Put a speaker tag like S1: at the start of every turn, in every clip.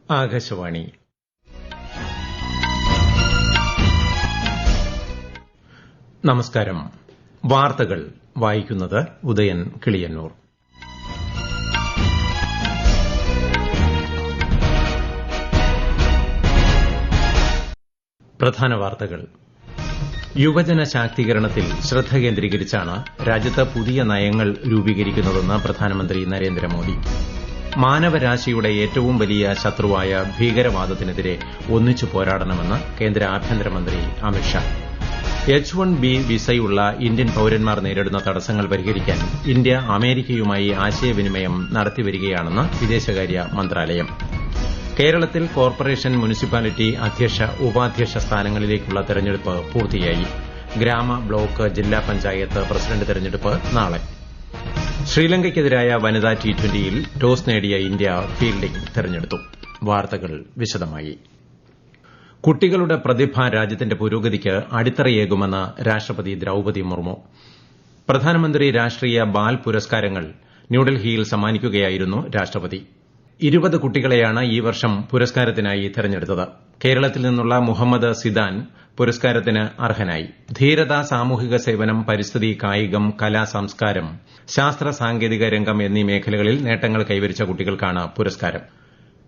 S1: ആകാശവാണി. നമസ്കാരം. വാർത്തകൾ വായിക്കുന്നത് ഉദയൻ കിളിയന്നൂർ. പ്രധാന വാർത്തകൾ. യുവജന ശാക്തീകരണത്തിൽ ശ്രദ്ധ കേന്ദ്രീകരിച്ചാണ് രാജ്യത്ത് പുതിയ നയങ്ങൾ രൂപീകരിക്കുന്നതെന്ന് പ്രധാനമന്ത്രി നരേന്ദ്രമോദി. മാനവരാശിയുടെ ഏറ്റവും വലിയ ശത്രുവായ ഭീകരവാദത്തിനെതിരെ ഒന്നിച്ചു പോരാടണമെന്ന് കേന്ദ്ര ആഭ്യന്തരമന്ത്രി അമിത്ഷാ. H-1B വിസയുള്ള ഇന്ത്യൻ പൌരന്മാർ നേരിടുന്ന തടസ്സങ്ങൾ പരിഹരിക്കാൻ ഇന്ത്യ അമേരിക്കയുമായി ആശയവിനിമയം നടത്തിവരികയാണെന്ന് വിദേശകാര്യ മന്ത്രാലയം. കേരളത്തിൽ കോർപ്പറേഷൻ, മുനിസിപ്പാലിറ്റി അധ്യക്ഷ, ഉപാധ്യക്ഷ സ്ഥാനങ്ങളിലേക്കുള്ള തെരഞ്ഞെടുപ്പ് പൂർത്തിയായി. ഗ്രാമ, ബ്ലോക്ക്, ജില്ലാ പഞ്ചായത്ത് പ്രസിഡന്റ് തെരഞ്ഞെടുപ്പ് നാളെ. ശ്രീലങ്കയ്ക്കെതിരായ വനിതാ T20യിൽ ടോസ് നേടിയ ഇന്ത്യ ഫീൽഡിംഗ് തെരഞ്ഞെടുത്തു. വാർത്തകൾ വിശദമായി. കുട്ടികളുടെ പ്രതിഭ രാജ്യത്തിന്റെ പുരോഗതിക്ക് അടിത്തറയേകുമെന്ന് രാഷ്ട്രപതി ദ്രൌപദി മുർമു. പ്രധാനമന്ത്രി രാഷ്ട്രീയ ബാൽ പുരസ്കാരങ്ങൾ ന്യൂഡൽഹിയിൽ സമ്മാനിക്കുകയായിരുന്നു രാഷ്ട്രപതി. 20 കുട്ടികളെയാണ് ഈ വർഷം പുരസ്കാരത്തിനായി തെരഞ്ഞെടുത്തത്. കേരളത്തിൽ നിന്നുള്ള മുഹമ്മദ് സിദാൻ പുരസ്കാരത്തിന് അർഹനായി. ധീരത, സാമൂഹിക സേവനം, പരിസ്ഥിതി, കായികം, കല, സംസ്കാരം, ശാസ്ത്ര സാങ്കേതിക രംഗം എന്നീ മേഖലകളിൽ നേട്ടങ്ങൾ കൈവരിച്ച കുട്ടികൾക്കാണ് പുരസ്കാരം.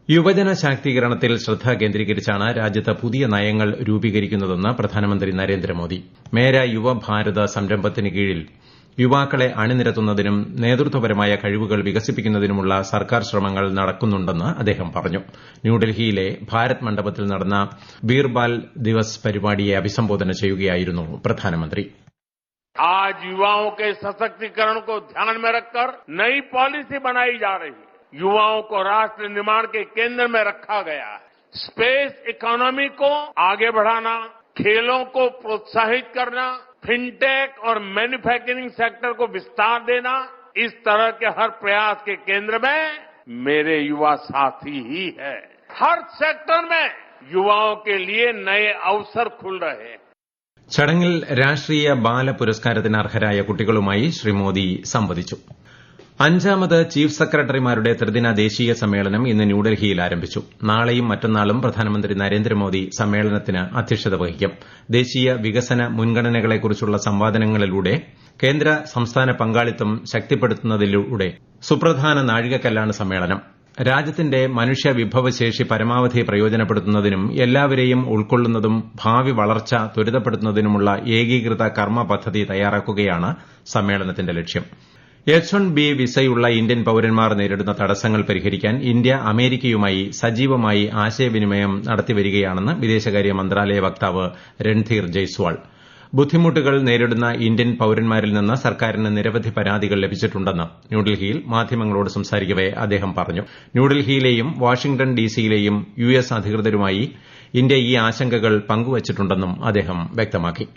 S1: യുവജന ശാക്തീകരണത്തിൽ ശ്രദ്ധ കേന്ദ്രീകരിച്ചാണ് രാജ്യത്ത് പുതിയ നയങ്ങൾ രൂപീകരിക്കുന്നതെന്ന് പ്രധാനമന്ത്രി നരേന്ദ്രമോദി. മേര യുവ ഭാരത് സംരംഭത്തിന് കീഴിൽ യുവാക്കളെ അണിനിരത്തുന്നതിനും നേതൃത്വപരമായ കഴിവുകൾ വികസിപ്പിക്കുന്നതിനുമുള്ള സർക്കാർ ശ്രമങ്ങൾ നടക്കുന്നുണ്ടെന്ന് അദ്ദേഹം പറഞ്ഞു. ന്യൂഡൽഹിയിലെ ഭാരത് മണ്ഡപത്തിൽ നടന്ന ബീർബാൽ ദിവസ് പരിപാടിയെ അഭിസംബോധന ചെയ്യുകയായിരുന്നു പ്രധാനമന്ത്രി.
S2: आज युवाओं के सशक्तिकरण को ध्यान में रखकर नई पॉलिसी बनाई जा रही है. युवाओं को राष्ट्र निर्माण के केंद्र में रखा गया है. स्पेस इकोनॉमी को आगे बढ़ाना, खेलों को प्रोत्साहित करना, फिनटेक और मैन्युफैक्चरिंग सेक्टर को विस्तार देना, इस तरह के हर प्रयास के केंद्र में मेरे युवा साथी ही है. हर सेक्टर में युवाओं के लिए नए अवसर खुल रहे हैं.
S1: ചടങ്ങിൽ രാഷ്ട്രീയ ബാല പുരസ്കാരത്തിന് അർഹരായ കുട്ടികളുമായി ശ്രീ മോദി സംവദിച്ചു. 5ാമത് ചീഫ് സെക്രട്ടറിമാരുടെ ത്രിദിന ദേശീയ സമ്മേളനം ഇന്ന് ന്യൂഡൽഹിയിൽ ആരംഭിച്ചു. നാളെയും മറ്റന്നാളും പ്രധാനമന്ത്രി നരേന്ദ്രമോദി സമ്മേളനത്തിന് അധ്യക്ഷത വഹിക്കും. ദേശീയ വികസന മുൻഗണനകളെക്കുറിച്ചുള്ള സംവാദങ്ങളിലൂടെ കേന്ദ്ര സംസ്ഥാന പങ്കാളിത്തം ശക്തിപ്പെടുത്തുന്നതിലൂടെ സുപ്രധാന നാഴികക്കല്ലാണ് സമ്മേളനം. രാജ്യത്തിന്റെ മനുഷ്യ വിഭവശേഷി പരമാവധി പ്രയോജനപ്പെടുത്തുന്നതിനും എല്ലാവരെയും ഉൾക്കൊള്ളുന്നതും ഭാവി വളർച്ച ത്വരിതപ്പെടുത്തുന്നതിനുമുള്ള ഏകീകൃത കർമ്മ പദ്ധതി തയ്യാറാക്കുകയാണ് സമ്മേളനത്തിന്റെ ലക്ഷ്യം. H-1B വിസയുള്ള ഇന്ത്യൻ പൌരന്മാർ നേരിടുന്ന തടസ്സങ്ങൾ പരിഹരിക്കാൻ ഇന്ത്യ അമേരിക്കയുമായി സജീവമായി ആശയവിനിമയം നടത്തിവരികയാണെന്ന് വിദേശകാര്യ മന്ത്രാലയ വക്താവ് രൺധീർ ജയ്സ്വാൾ. ബുദ്ധിമുട്ടുകൾ നേരിടുന്ന ഇന്ത്യൻ പൌരന്മാരിൽ നിന്ന് സർക്കാരിന് നിരവധി പരാതികൾ ലഭിച്ചിട്ടുണ്ടെന്ന് ന്യൂഡൽഹിയിൽ മാധ്യമങ്ങളോട് സംസാരിക്കവെ അദ്ദേഹം പറഞ്ഞു. ന്യൂഡൽഹിയിലെയും വാഷിംഗ്ടൺ ഡിസിയിലെയും US അധികൃതരുമായി ഇന്ത്യ ഈ ആശങ്കകൾ പങ്കുവച്ചിട്ടുണ്ടെന്നും അദ്ദേഹം വ്യക്തമാക്കി.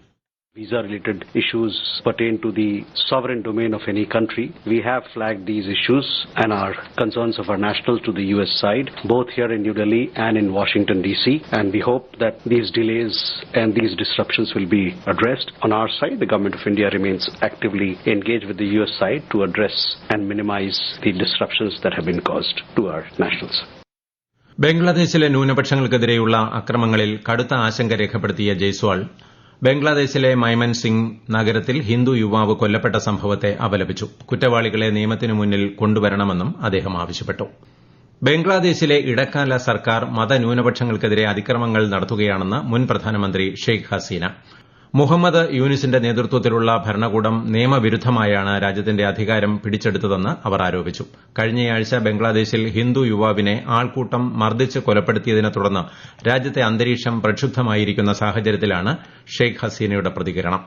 S3: Visa-related issues pertain to the sovereign domain of any country. We have flagged these issues and our concerns of our nationals to the US side, both here in New Delhi and in Washington, D.C. And we hope that these delays and these disruptions will be addressed. On our side, the Government of India remains actively engaged with the US side to address and minimize the disruptions that have been caused to our nationals.
S1: ബംഗ്ലാദേശിലെ ന്യൂനപക്ഷങ്ങൾക്കെതിരെയുള്ള അക്രമങ്ങളിൽ കടുത്ത ആശങ്ക രേഖപ്പെടുത്തിയ ജയ്സ്വാൾ ബംഗ്ലാദേശിലെ Maiman Singh നഗരത്തിൽ ഹിന്ദു യുവാവ് കൊല്ലപ്പെട്ട സംഭവത്തെ അപലപിച്ചു. കുറ്റവാളികളെ നിയമത്തിനു മുന്നിൽ കൊണ്ടുവരണമെന്നും അദ്ദേഹം ആവശ്യപ്പെട്ടു. ബംഗ്ലാദേശിലെ ഇടക്കാല സർക്കാർ മതന്യൂനപക്ഷങ്ങൾക്കെതിരെ അതിക്രമങ്ങൾ നടത്തുകയാണെന്ന് മുൻ പ്രധാനമന്ത്രി ഷെയ്ഖ് ഹസീന. മുഹമ്മദ് യൂനിസിന്റെ നേതൃത്വത്തിലുള്ള ഭരണകൂടം നിയമവിരുദ്ധമായാണ് രാജ്യത്തിന്റെ അധികാരം പിടിച്ചെടുത്തതെന്ന് അവർ ആരോപിച്ചു. കഴിഞ്ഞയാഴ്ച ബംഗ്ലാദേശിൽ ഹിന്ദു യുവാവിനെ ആൾക്കൂട്ടം മർദ്ദിച്ച് കൊലപ്പെടുത്തിയതിനെ തുടർന്ന് രാജ്യത്തെ അന്തരീക്ഷം പ്രക്ഷുബ്ധമായിരിക്കുന്ന സാഹചര്യത്തിലാണ് ഷെയ്ഖ് ഹസീനയുടെ പ്രതികരണം.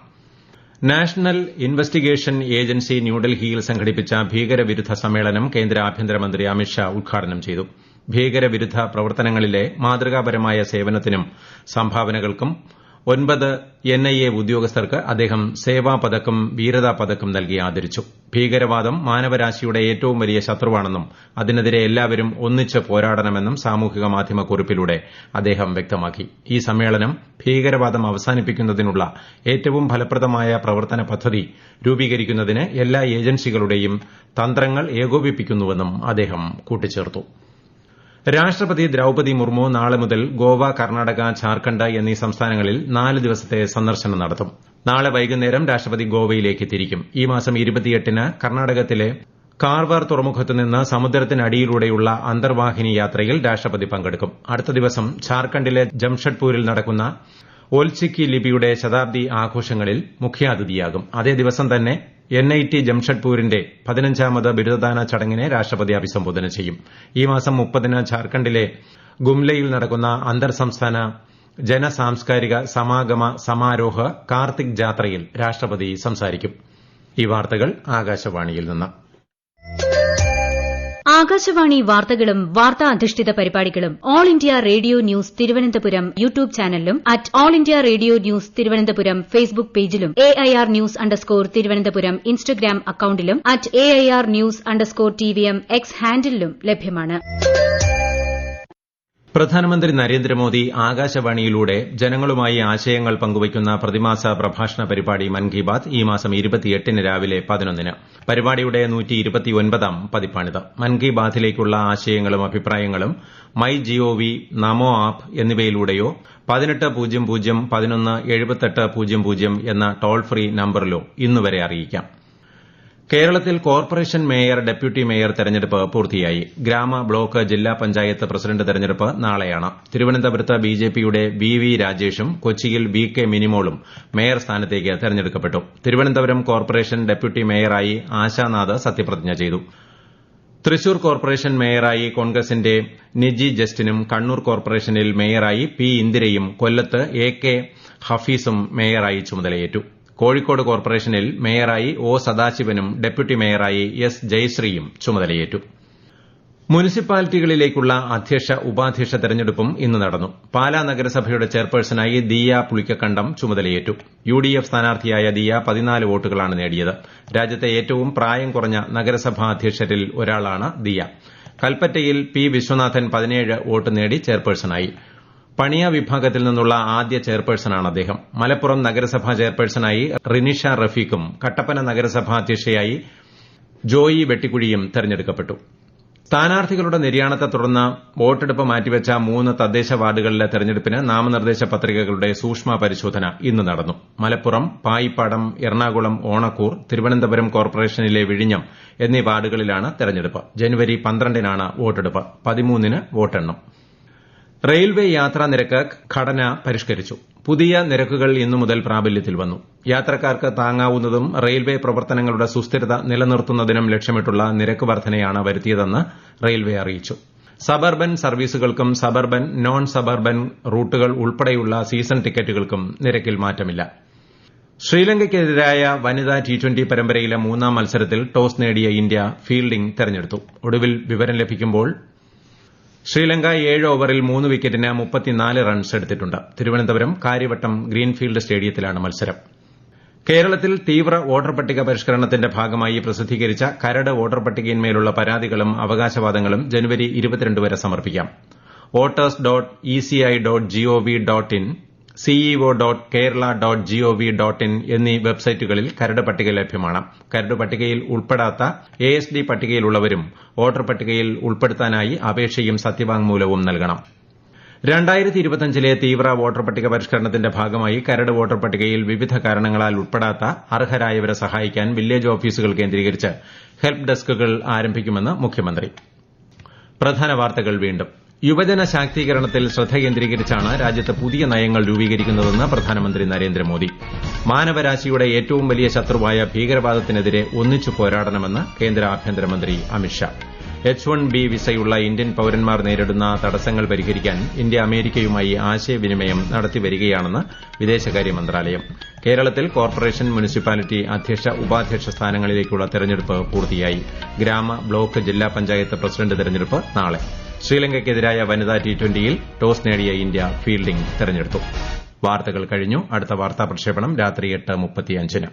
S1: നാഷണൽ ഇൻവെസ്റ്റിഗേഷൻ ഏജൻസി ന്യൂഡൽഹിയിൽ സംഘടിപ്പിച്ച ഭീകരവിരുദ്ധ സമ്മേളനം കേന്ദ്ര ആഭ്യന്തരമന്ത്രി അമിത്ഷാ ഉദ്ഘാടനം ചെയ്തു. ഭീകരവിരുദ്ധ പ്രവർത്തനങ്ങളിലെ മാതൃകാപരമായ സേവനത്തിനും സംഭാവനകൾക്കും 9 NIA ഉദ്യോഗസ്ഥർക്ക് അദ്ദേഹം സേവാ പദക്കും വീരതാ പദക്കും നൽകി ആദരിച്ചു. ഭീകരവാദം മാനവരാശിയുടെ ഏറ്റവും വലിയ ശത്രുവാണെന്നും അതിനെതിരെ എല്ലാവരും ഒന്നിച്ച് പോരാടണമെന്നും സാമൂഹിക മാധ്യമ കുറിപ്പിലൂടെ അദ്ദേഹം വ്യക്തമാക്കി. ഈ സമ്മേളനം ഭീകരവാദം അവസാനിപ്പിക്കുന്നതിനുള്ള ഏറ്റവും ഫലപ്രദമായ പ്രവർത്തന പദ്ധതി രൂപീകരിക്കുന്നതിന് എല്ലാ ഏജൻസികളുടെയും തന്ത്രങ്ങൾ ഏകോപിപ്പിക്കുന്നുവെന്നും അദ്ദേഹം കൂട്ടിച്ചേർത്തു. രാഷ്ട്രപതി ദ്രൌപതി മുർമു നാളെ മുതൽ ഗോവ, കർണാടക, ഝാർഖണ്ഡ് എന്നീ സംസ്ഥാനങ്ങളിൽ 4 ദിവസത്തെ സന്ദർശനം നടത്തും. നാളെ വൈകുന്നേരം രാഷ്ട്രപതി ഗോവയിലേക്ക് തിരിക്കും. ഈ മാസം 28-ന് കർണാടകത്തിലെ കാർവാർ തുറമുഖത്തുനിന്ന് സമുദ്രത്തിനടിയിലൂടെയുള്ള അന്തർവാഹിനി യാത്രയിൽ രാഷ്ട്രപതി പങ്കെടുക്കും. അടുത്ത ദിവസം ഝാർഖണ്ഡിലെ ജംഷഡ്പൂരിൽ നടക്കുന്ന ഓൽചിക്കി ലിപിയുടെ ശതാബ്ദി ആഘോഷങ്ങളിൽ മുഖ്യാതിഥിയാകും. അതേ ദിവസം തന്നെ NIT ജംഷഡ്പൂരിന്റെ 15ാമത് ബിരുദദാന ചടങ്ങിനെ രാഷ്ട്രപതി അഭിസംബോധന ചെയ്യും. ഈ മാസം 30-ന് ഝാർഖണ്ഡിലെ ഗുംലയിൽ നടക്കുന്ന അന്തർ സംസ്ഥാന ജനസാംസ്കാരിക സമാഗമ സമാരോഹ് കാർത്തിക് ജാത്രയിൽ രാഷ്ട്രപതി സംസാരിക്കും. ഈ വാർത്തകൾ ആകാശവാണിയിൽ നിന്ന്.
S4: ആകാശവാണി വാർത്തകളും വാർത്താ അധിഷ്ഠിത പരിപാടികളും All India Radio News Thiruvananthapuram YouTube ചാനലിലും @All India Radio News Thiruvananthapuram Facebook പേജിലും AIR ന്യൂസ് _തിരുവനന്തപുരം ഇൻസ്റ്റഗ്രാം അക്കൌണ്ടിലും @AIR ന്യൂസ് _TVM X ഹാൻഡിലും ലഭ്യമാണ്.
S1: പ്രധാനമന്ത്രി നരേന്ദ്രമോദി ആകാശവാണിയിലൂടെ ജനങ്ങളുമായി ആശയങ്ങൾ പങ്കുവയ്ക്കുന്ന പ്രതിമാസ പ്രഭാഷണ പരിപാടി മൻ കി ബാത് ഈ മാസം 28-ന് രാവിലെ 11-ന്. പരിപാടിയുടെ 129ാം പതിപ്പാണിത്. മൻ കി ബാത്തിലേക്കുള്ള ആശയങ്ങളും അഭിപ്രായങ്ങളും MyGov, നമോ ആപ്പ് എന്നിവയിലൂടെയോ 1800-11-7800 എന്ന ടോൾ ഫ്രീ നമ്പറിലോ ഇന്നുവരെ അറിയിക്കാം. കേരളത്തിൽ കോർപ്പറേഷൻ മേയർ, ഡെപ്യൂട്ടി മേയർ തെരഞ്ഞെടുപ്പ് പൂർത്തിയായി. ഗ്രാമ, ബ്ലോക്ക്, ജില്ലാ പഞ്ചായത്ത് പ്രസിഡന്റ് തെരഞ്ഞെടുപ്പ് നാളെയാണ്. തിരുവനന്തപുരത്ത് BJPയുടെ VV രാജേഷും കൊച്ചിയിൽ VK മിനിമോളും മേയർ സ്ഥാനത്തേക്ക് തെരഞ്ഞെടുക്കപ്പെട്ടു. തിരുവനന്തപുരം കോർപ്പറേഷൻ ഡെപ്യൂട്ടി മേയറായി ആശാനാഥ് സത്യപ്രതിജ്ഞ ചെയ്തു. തൃശൂർ കോർപ്പറേഷൻ മേയറായി കോൺഗ്രസിന്റെ നിജി ജസ്റ്റിനും കണ്ണൂർ കോർപ്പറേഷനിൽ മേയറായി P ഇന്ദിരയും കൊല്ലത്ത് AK ഹഫീസും മേയറായി ചുമതലയേറ്റു. കോഴിക്കോട് കോർപ്പറേഷനിൽ മേയറായി O സദാശിവനും ഡെപ്യൂട്ടി മേയറായി S ജയശ്രീയും ചുമതലയേറ്റു. മുനിസിപ്പാലിറ്റികളിലേക്കുള്ള അധ്യക്ഷ, ഉപാധ്യക്ഷ തെരഞ്ഞെടുപ്പും ഇന്ന് നടന്നു. പാലാ നഗരസഭയുടെ ചെയർപേഴ്സണായി ദിയ പുളിക്കക്കണ്ടം ചുമതലയേറ്റു. UDF സ്ഥാനാർത്ഥിയായ ദിയ 14 വോട്ടുകളാണ് നേടിയത്. രാജ്യത്തെ ഏറ്റവും പ്രായം കുറഞ്ഞ നഗരസഭാ അധ്യക്ഷരിൽ ഒരാളാണ് ദിയ. കൽപ്പറ്റയിൽ P വിശ്വനാഥൻ 17 വോട്ട് നേടി ചെയർപേഴ്സണായി. പണിയ വിഭാഗത്തിൽ നിന്നുള്ള ആദ്യ ചെയർപേഴ്സണാണ് അദ്ദേഹം. മലപ്പുറം നഗരസഭാ ചെയർപേഴ്സണായി റിനിഷ റഫീഖും കട്ടപ്പന നഗരസഭാ അധ്യക്ഷയായി ജോയി വെട്ടിക്കുഴിയും തെരഞ്ഞെടുക്കപ്പെട്ടു. സ്ഥാനാർത്ഥികളുടെ നിര്യാണത്തെ തുടർന്ന് വോട്ടെടുപ്പ് മാറ്റിവെച്ച 3 തദ്ദേശ വാർഡുകളിലെ തെരഞ്ഞെടുപ്പിന് നാമനിർദ്ദേശ പത്രികകളുടെ സൂക്ഷ്മ പരിശോധന ഇന്ന് നടന്നു. മലപ്പുറം, പായിപ്പാടം, എറണാകുളം, ഓണക്കൂർ, തിരുവനന്തപുരം കോർപ്പറേഷനിലെ വിഴിഞ്ഞം എന്നീ വാർഡുകളിലാണ് തെരഞ്ഞെടുപ്പ്. ജനുവരി 12-നാണ് വോട്ടെടുപ്പ്. 13-ന് വോട്ടെണ്ണും. റെയിൽവേ യാത്രാ നിരക്ക് ഘടന പരിഷ്കരിച്ചു. പുതിയ നിരക്കുകൾ ഇന്നു മുതൽ പ്രാബല്യത്തിൽ വന്നു. യാത്രക്കാർക്ക് താങ്ങാവുന്നതും റെയിൽവേ പ്രവർത്തനങ്ങളുടെ സുസ്ഥിരത നിലനിർത്തുന്നതിനും ലക്ഷ്യമിട്ടുള്ള നിരക്ക് വർധനയാണ് വരുത്തിയതെന്ന് റെയിൽവേ അറിയിച്ചു. സബർബൻ സർവീസുകൾക്കും സബർബൻ, നോൺ സബർബൻ റൂട്ടുകൾ ഉൾപ്പെടെയുള്ള സീസൺ ടിക്കറ്റുകൾക്കും നിരക്കിൽ മാറ്റമില്ല. ശ്രീലങ്കയ്ക്കെതിരായ വനിതാ T20 പരമ്പരയിലെ 3ാം മത്സരത്തിൽ ടോസ് നേടിയ ഇന്ത്യ ഫീൽഡിംഗ് തെരഞ്ഞെടുത്തു. ഒടുവിൽ വിവരം ലഭിക്കുമ്പോൾ ശ്രീലങ്ക 7 ഓവറിൽ 3 വിക്കറ്റിന് 34 റൺസ് എടുത്തിട്ടുണ്ട്. തിരുവനന്തപുരം കാര്യവട്ടം ഗ്രീൻഫീൽഡ് സ്റ്റേഡിയത്തിലാണ് മത്സരം. കേരളത്തിൽ തീവ്ര വോട്ടർ പട്ടിക പരിഷ്കരണത്തിന്റെ ഭാഗമായി പ്രസിദ്ധീകരിച്ച കരട് വോട്ടർ പട്ടികയിന്മേലുള്ള പരാതികളും അവകാശവാദങ്ങളും ജനുവരി 22 വരെ സമർപ്പിക്കാം. voters.eci.gov.in, ceo.kerala.gov.in എന്നീ വെബ്സൈറ്റുകളിൽ കരട് പട്ടിക ലഭ്യമാണ്. കരട് പട്ടികയിൽ ഉൾപ്പെടാത്ത ASD പട്ടികയിലുള്ളവരും വോട്ടർ പട്ടികയിൽ ഉൾപ്പെടുത്താനായി അപേക്ഷയും സത്യവാങ്മൂലവും നൽകണം. 2025-ലെ തീവ്ര വോട്ടർ പട്ടിക പരിഷ്കരണത്തിന്റെ ഭാഗമായി കരട് വോട്ടർ പട്ടികയിൽ വിവിധ കാരണങ്ങളാൽ ഉൾപ്പെടാത്ത അർഹരായവരെ സഹായിക്കാൻ വില്ലേജ് ഓഫീസുകൾ കേന്ദ്രീകരിച്ച് ഹെൽപ്പ് ഡെസ്കുകൾ ആരംഭിക്കുമെന്ന് മുഖ്യമന്ത്രി. പ്രധാന വാർത്തകൾ വീണ്ടും. യുവജന ശാക്തീകരണത്തിൽ ശ്രദ്ധ കേന്ദ്രീകരിച്ചാണ് രാജ്യത്ത് പുതിയ നയങ്ങൾ രൂപീകരിക്കുന്നതെന്ന് പ്രധാനമന്ത്രി നരേന്ദ്രമോദി. മാനവരാശിയുടെ ഏറ്റവും വലിയ ശത്രുവായ ഭീകരവാദത്തിനെതിരെ ഒന്നിച്ചു പോരാടണമെന്ന് കേന്ദ്ര ആഭ്യന്തരമന്ത്രി അമിത്ഷാ. H1B വിസയുള്ള ഇന്ത്യൻ പൌരന്മാർ നേരിടുന്ന തടസ്സങ്ങൾ പരിഹരിക്കാൻ ഇന്ത്യ അമേരിക്കയുമായി ആശയവിനിമയം നടത്തിവരികയാണെന്ന് വിദേശകാര്യ മന്ത്രാലയം. കേരളത്തിൽ കോർപ്പറേഷൻ, മുനിസിപ്പാലിറ്റി അധ്യക്ഷ, ഉപാധ്യക്ഷ സ്ഥാനങ്ങളിലേക്കുള്ള തെരഞ്ഞെടുപ്പ് പൂർത്തിയായി. ഗ്രാമ, ബ്ലോക്ക്, ജില്ലാ പഞ്ചായത്ത് പ്രസിഡന്റ് തെരഞ്ഞെടുപ്പ് നാളെ. ശ്രീലങ്കയ്ക്കെതിരായ വനിതാ T20യിൽ ടോസ് നേടിയ ഇന്ത്യ ഫീൽഡിംഗ് തെരഞ്ഞെടുത്തു. വാർത്തകൾ കഴിഞ്ഞു. അടുത്ത വാർത്താ പ്രക്ഷേപണം രാത്രി 8:35-ന്.